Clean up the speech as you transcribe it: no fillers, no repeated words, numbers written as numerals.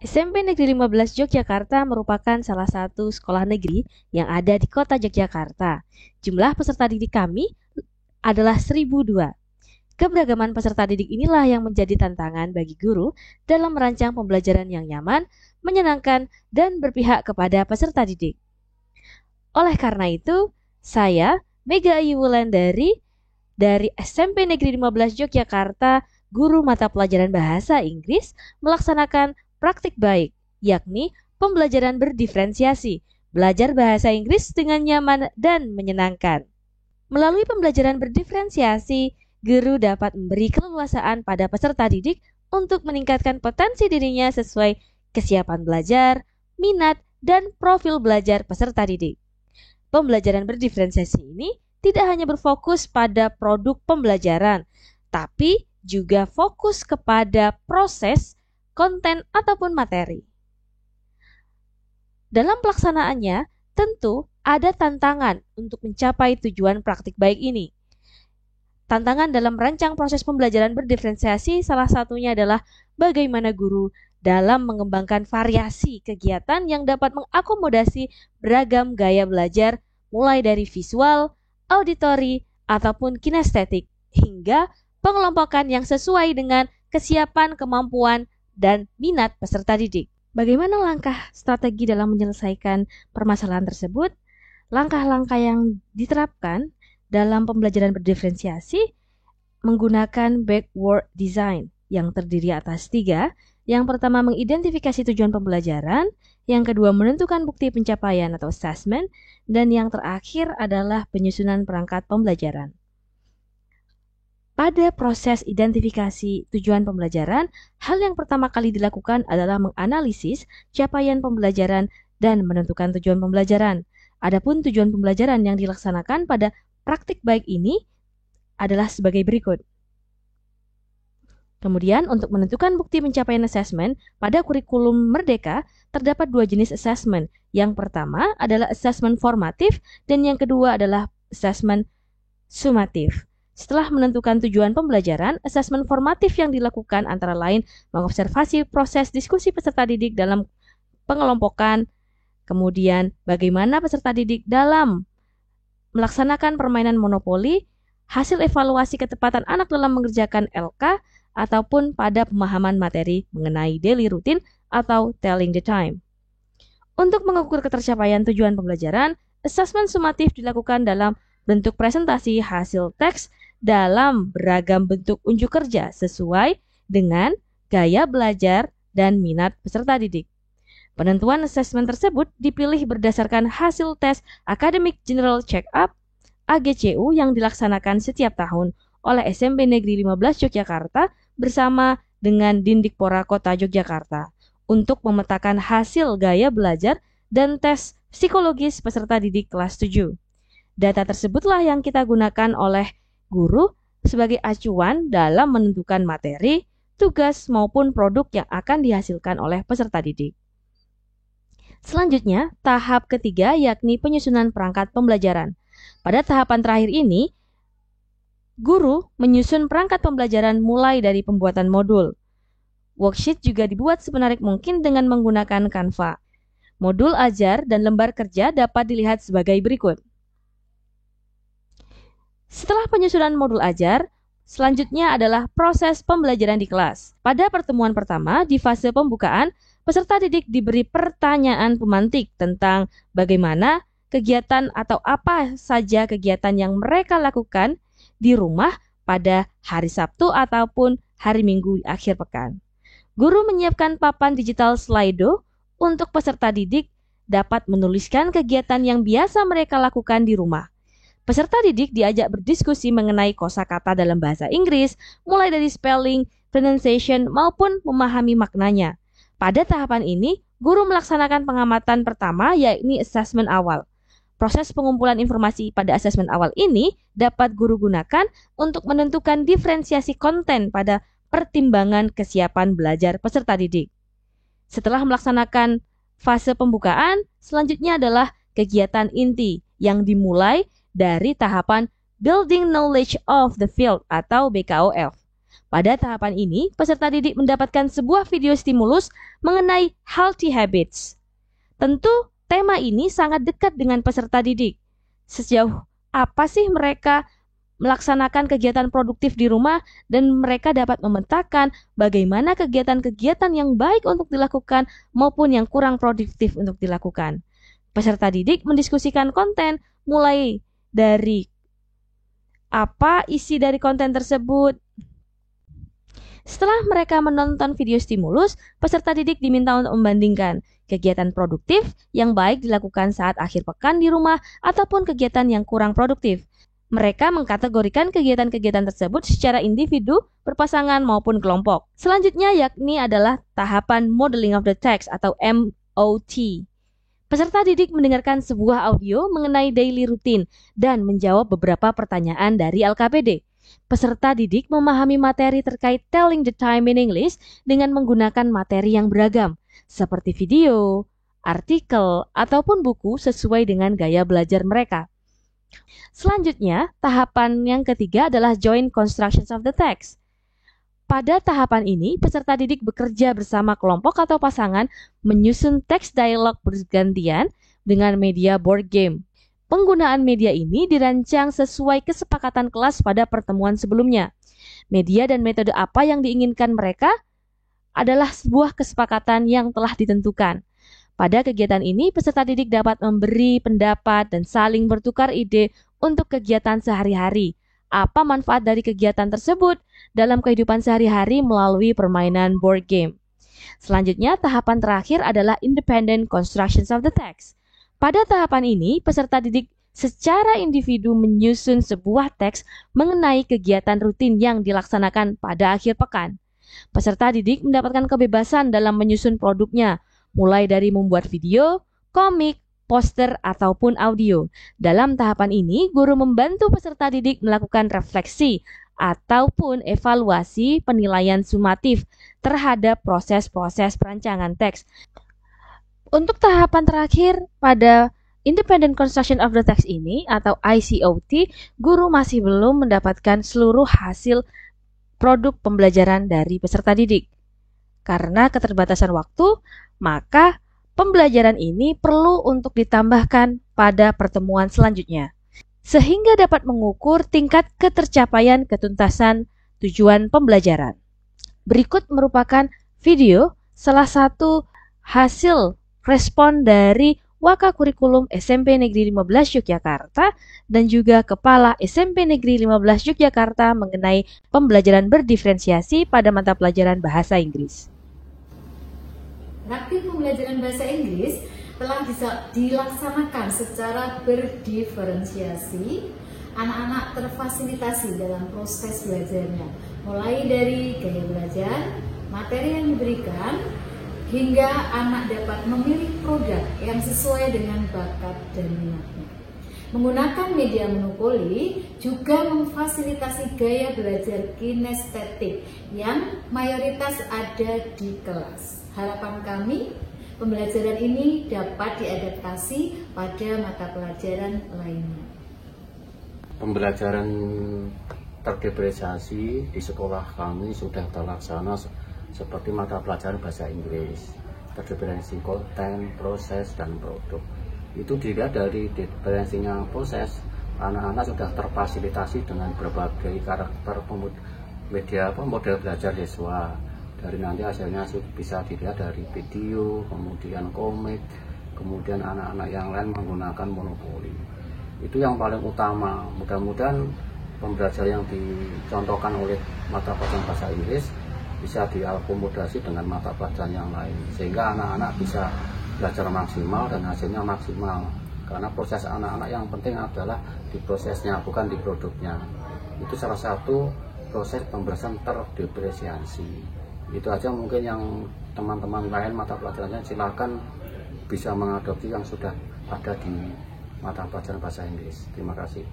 SMP Negeri 15 Yogyakarta merupakan salah satu sekolah negeri yang ada di kota Yogyakarta. Jumlah peserta didik kami adalah 1.002. Keberagaman peserta didik inilah yang menjadi tantangan bagi guru dalam merancang pembelajaran yang nyaman, menyenangkan, dan berpihak kepada peserta didik. Oleh karena itu, saya, Mega Ayu Wulandari, dari SMP Negeri 15 Yogyakarta, guru mata pelajaran bahasa Inggris, melaksanakan praktik baik, yakni pembelajaran berdiferensiasi, belajar bahasa Inggris dengan nyaman dan menyenangkan. Melalui pembelajaran berdiferensiasi, guru dapat memberi keleluasaan pada peserta didik untuk meningkatkan potensi dirinya sesuai kesiapan belajar, minat, dan profil belajar peserta didik. Pembelajaran berdiferensiasi ini tidak hanya berfokus pada produk pembelajaran, tapi juga fokus kepada proses, konten, ataupun materi. Dalam pelaksanaannya, tentu ada tantangan untuk mencapai tujuan praktik baik ini. Tantangan dalam merancang proses pembelajaran berdiferensiasi salah satunya adalah bagaimana guru dalam mengembangkan variasi kegiatan yang dapat mengakomodasi beragam gaya belajar mulai dari visual, auditori, ataupun kinestetik, hingga pengelompokan yang sesuai dengan kesiapan, kemampuan, dan minat peserta didik. Bagaimana langkah strategi dalam menyelesaikan permasalahan tersebut? Langkah-langkah yang diterapkan dalam pembelajaran berdiferensiasi menggunakan backward design yang terdiri atas 3. Yang pertama, mengidentifikasi tujuan pembelajaran. Yang kedua, menentukan bukti pencapaian atau assessment. Dan yang terakhir adalah penyusunan perangkat pembelajaran. Pada proses identifikasi tujuan pembelajaran, hal yang pertama kali dilakukan adalah menganalisis capaian pembelajaran dan menentukan tujuan pembelajaran. Adapun tujuan pembelajaran yang dilaksanakan pada praktik baik ini adalah sebagai berikut. Kemudian, untuk menentukan bukti pencapaian assessment, pada kurikulum Merdeka terdapat 2 jenis assessment. Yang pertama adalah assessment formatif dan yang kedua adalah assessment sumatif. Setelah menentukan tujuan pembelajaran, asesmen formatif yang dilakukan antara lain mengobservasi proses diskusi peserta didik dalam pengelompokan, kemudian bagaimana peserta didik dalam melaksanakan permainan monopoli, hasil evaluasi ketepatan anak dalam mengerjakan LK, ataupun pada pemahaman materi mengenai daily routine atau telling the time. Untuk mengukur ketercapaian tujuan pembelajaran, asesmen sumatif dilakukan dalam bentuk presentasi hasil teks dalam beragam bentuk unjuk kerja sesuai dengan gaya belajar dan minat peserta didik. Penentuan asesmen tersebut dipilih berdasarkan hasil tes Academic General Check-up AGCU yang dilaksanakan setiap tahun oleh SMP Negeri 15 Yogyakarta bersama dengan Dindikpora Kota Yogyakarta untuk memetakan hasil gaya belajar dan tes psikologis peserta didik kelas 7. Data tersebutlah yang kita gunakan oleh guru sebagai acuan dalam menentukan materi, tugas, maupun produk yang akan dihasilkan oleh peserta didik. Selanjutnya, tahap ketiga yakni penyusunan perangkat pembelajaran. Pada tahapan terakhir ini, guru menyusun perangkat pembelajaran mulai dari pembuatan modul. Worksheet juga dibuat semenarik mungkin dengan menggunakan Canva. Modul ajar dan lembar kerja dapat dilihat sebagai berikut. Setelah penyusunan modul ajar, selanjutnya adalah proses pembelajaran di kelas. Pada pertemuan pertama, di fase pembukaan, peserta didik diberi pertanyaan pemantik tentang bagaimana kegiatan atau apa saja kegiatan yang mereka lakukan di rumah pada hari Sabtu ataupun hari Minggu di akhir pekan. Guru menyiapkan papan digital Slido untuk peserta didik dapat menuliskan kegiatan yang biasa mereka lakukan di rumah. Peserta didik diajak berdiskusi mengenai kosakata dalam bahasa Inggris, mulai dari spelling, pronunciation, maupun memahami maknanya. Pada tahapan ini, guru melaksanakan pengamatan pertama, yakni asesmen awal. Proses pengumpulan informasi pada asesmen awal ini dapat guru gunakan untuk menentukan diferensiasi konten pada pertimbangan kesiapan belajar peserta didik. Setelah melaksanakan fase pembukaan, selanjutnya adalah kegiatan inti yang dimulai dari tahapan Building Knowledge of the Field atau BKOF. Pada tahapan ini, peserta didik mendapatkan sebuah video stimulus mengenai healthy habits. Tentu, tema ini sangat dekat dengan peserta didik. Sejauh apa sih mereka melaksanakan kegiatan produktif di rumah, dan mereka dapat memetakan bagaimana kegiatan-kegiatan yang baik untuk dilakukan maupun yang kurang produktif untuk dilakukan. Peserta didik mendiskusikan konten mulai dari apa isi dari konten tersebut. Setelah mereka menonton video stimulus, peserta didik diminta untuk membandingkan kegiatan produktif yang baik dilakukan saat akhir pekan di rumah ataupun kegiatan yang kurang produktif. Mereka mengkategorikan kegiatan-kegiatan tersebut secara individu, berpasangan maupun kelompok. Selanjutnya yakni adalah tahapan modeling of the text atau MOT. Peserta didik mendengarkan sebuah audio mengenai daily routine dan menjawab beberapa pertanyaan dari LKPD. Peserta didik memahami materi terkait telling the time in English dengan menggunakan materi yang beragam, seperti video, artikel, ataupun buku sesuai dengan gaya belajar mereka. Selanjutnya, tahapan yang ketiga adalah joint constructions of the text. Pada tahapan ini, peserta didik bekerja bersama kelompok atau pasangan menyusun teks dialog bergantian dengan media board game. Penggunaan media ini dirancang sesuai kesepakatan kelas pada pertemuan sebelumnya. Media dan metode apa yang diinginkan mereka adalah sebuah kesepakatan yang telah ditentukan. Pada kegiatan ini, peserta didik dapat memberi pendapat dan saling bertukar ide untuk kegiatan sehari-hari. Apa manfaat dari kegiatan tersebut dalam kehidupan sehari-hari melalui permainan board game. Selanjutnya, tahapan terakhir adalah independent constructions of the text. Pada tahapan ini, peserta didik secara individu menyusun sebuah teks mengenai kegiatan rutin yang dilaksanakan pada akhir pekan. Peserta didik mendapatkan kebebasan dalam menyusun produknya, mulai dari membuat video, komik, poster, ataupun audio. Dalam tahapan ini, guru membantu peserta didik melakukan refleksi ataupun evaluasi penilaian sumatif terhadap proses-proses perancangan teks. Untuk tahapan terakhir pada Independent Construction of the Text ini atau ICOT, guru masih belum mendapatkan seluruh hasil produk pembelajaran dari peserta didik. Karena keterbatasan waktu, maka pembelajaran ini perlu untuk ditambahkan pada pertemuan selanjutnya, sehingga dapat mengukur tingkat ketercapaian ketuntasan tujuan pembelajaran. Berikut merupakan video salah satu hasil respon dari Waka Kurikulum SMP Negeri 15 Yogyakarta dan juga Kepala SMP Negeri 15 Yogyakarta mengenai pembelajaran berdiferensiasi pada mata pelajaran Bahasa Inggris. Praktik pembelajaran bahasa Inggris telah dilaksanakan secara berdiferensiasi. Anak-anak terfasilitasi dalam proses belajarnya, mulai dari gaya belajar, materi yang diberikan, hingga anak dapat memilih produk yang sesuai dengan bakat dan minatnya. Menggunakan media monopoli juga memfasilitasi gaya belajar kinestetik yang mayoritas ada di kelas. Harapan kami, pembelajaran ini dapat diadaptasi pada mata pelajaran lainnya. Pembelajaran terdiferensiasi di sekolah kami sudah terlaksana seperti mata pelajaran bahasa Inggris, terdiferensi konten, proses, dan produk. Itu dilihat dari diferensinya proses, anak-anak sudah terfasilitasi dengan berbagai karakter media model belajar siswa. Dari nanti hasilnya bisa dilihat dari video, kemudian komik, kemudian anak-anak yang lain menggunakan monopoli. Itu yang paling utama. Mudah-mudahan pembelajaran yang dicontohkan oleh mata pelajaran bahasa Inggris bisa diakomodasi dengan mata pelajaran yang lain, sehingga anak-anak bisa belajar maksimal dan hasilnya maksimal. Karena proses anak-anak yang penting adalah di prosesnya, bukan di produknya. Itu salah satu proses pembelajaran terdiferensiasi. Itu aja mungkin yang teman-teman lain mata pelajarannya silakan bisa mengadopsi yang sudah ada di mata pelajaran bahasa Inggris. Terima kasih.